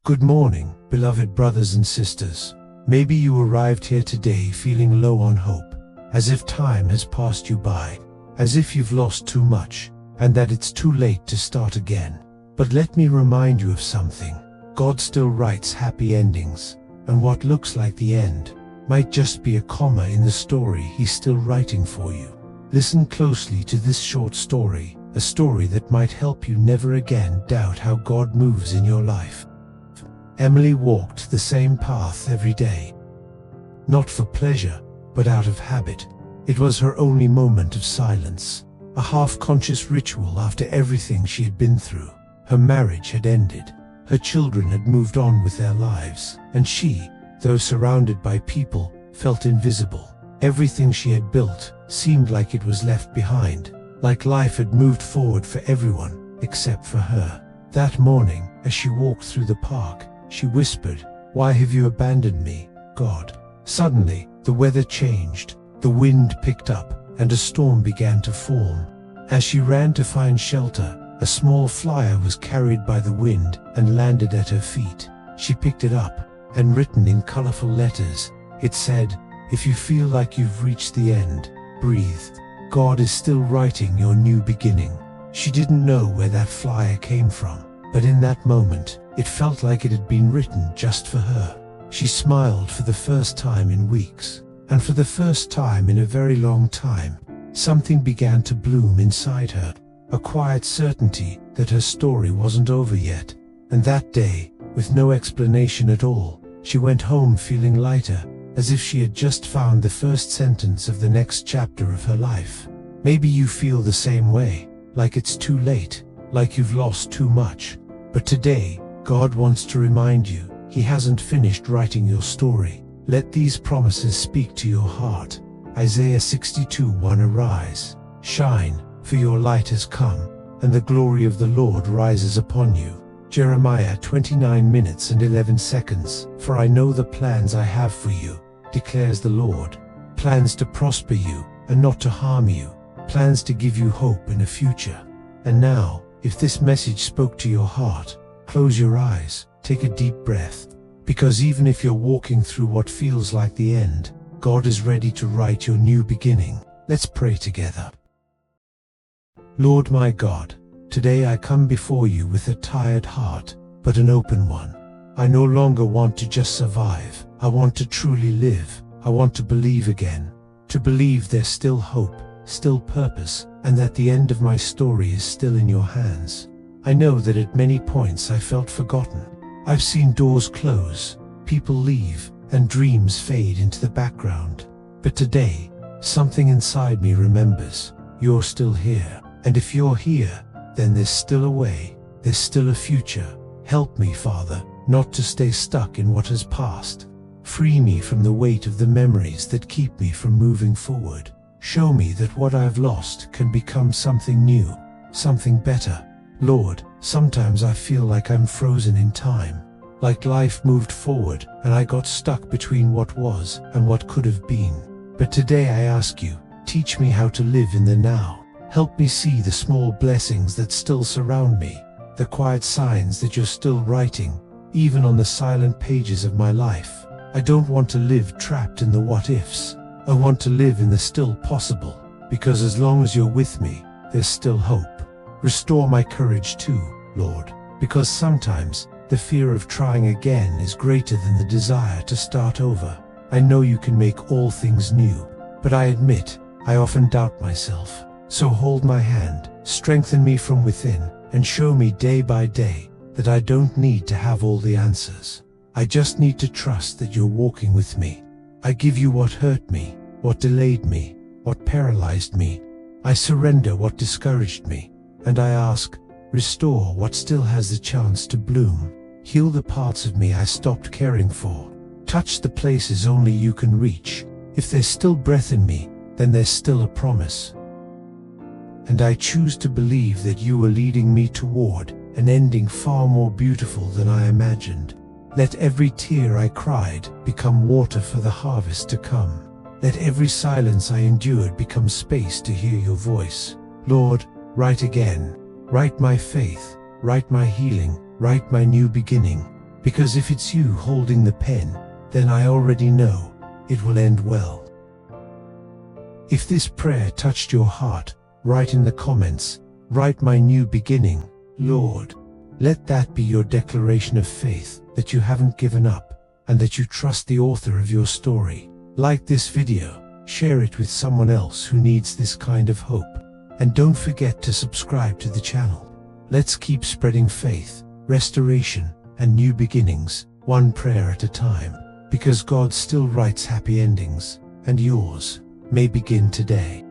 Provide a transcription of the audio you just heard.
Good morning, beloved brothers and sisters. Maybe you arrived here today feeling low on hope, as if time has passed you by, as if you've lost too much, and that it's too late to start again. But let me remind you of something. God still writes happy endings, and what looks like the end might just be a comma in the story He's still writing for you. Listen closely to this short story, a story that might help you never again doubt how God moves in your life. Emily walked the same path every day. Not for pleasure, but out of habit. It was her only moment of silence, a half-conscious ritual after everything she had been through. Her marriage had ended, her children had moved on with their lives, and she, though surrounded by people, felt invisible. Everything she had built seemed like it was left behind, like life had moved forward for everyone, except for her. That morning, as she walked through the park, she whispered, "Why have you abandoned me, God?" Suddenly, the weather changed, the wind picked up, and a storm began to form. As she ran to find shelter, a small flyer was carried by the wind and landed at her feet. She picked it up, and written in colorful letters, it said, "If you feel like you've reached the end, breathe. God is still writing your new beginning." She didn't know where that flyer came from, but in that moment, it felt like it had been written just for her. She smiled for the first time in weeks, and for the first time in a very long time, something began to bloom inside her, a quiet certainty that her story wasn't over yet. And that day, with no explanation at all, she went home feeling lighter, as if she had just found the first sentence of the next chapter of her life. Maybe you feel the same way, like it's too late, like you've lost too much. But today, God wants to remind you, He hasn't finished writing your story. Let these promises speak to your heart. Isaiah 62:1 Arise, shine, for your light has come, and the glory of the Lord rises upon you. Jeremiah 29:11 For I know the plans I have for you, declares the Lord. Plans to prosper you, and not to harm you. Plans to give you hope in a future. And now, if this message spoke to your heart, close your eyes, take a deep breath, because even if you're walking through what feels like the end, God is ready to write your new beginning. Let's pray together. Lord my God, today I come before you with a tired heart, but an open one. I no longer want to just survive. I want to truly live. I want to believe again. To believe there's still hope, still purpose, and that the end of my story is still in your hands. I know that at many points I felt forgotten. I've seen doors close, people leave, and dreams fade into the background. But today, something inside me remembers, you're still here. And if you're here, then there's still a way, there's still a future. Help me, Father, not to stay stuck in what has passed. Free me from the weight of the memories that keep me from moving forward. Show me that what I've lost can become something new, something better. Lord, sometimes I feel like I'm frozen in time, like life moved forward and I got stuck between what was and what could have been. But today I ask you, teach me how to live in the now. Help me see the small blessings that still surround me, the quiet signs that you're still writing, even on the silent pages of my life. I don't want to live trapped in the what-ifs. I want to live in the still possible, because as long as you're with me, there's still hope. Restore my courage too, Lord, because sometimes the fear of trying again is greater than the desire to start over. I know you can make all things new, but I admit, I often doubt myself. So hold my hand, strengthen me from within, and show me day by day that I don't need to have all the answers. I just need to trust that you're walking with me. I give you what hurt me, what delayed me, what paralyzed me. I surrender what discouraged me, and I ask, restore what still has the chance to bloom. Heal the parts of me I stopped caring for. Touch the places only you can reach. If there's still breath in me, then there's still a promise. And I choose to believe that you are leading me toward an ending far more beautiful than I imagined. Let every tear I cried become water for the harvest to come. Let every silence I endured become space to hear your voice. Lord, write again. Write my faith, write my healing, write my new beginning. Because if it's you holding the pen, then I already know it will end well. If this prayer touched your heart, write in the comments, "Write my new beginning, Lord." Let that be your declaration of faith, that you haven't given up, and that you trust the author of your story. Like this video, share it with someone else who needs this kind of hope. And don't forget to subscribe to the channel. Let's keep spreading faith, restoration, and new beginnings, one prayer at a time. Because God still writes happy endings, and yours may begin today.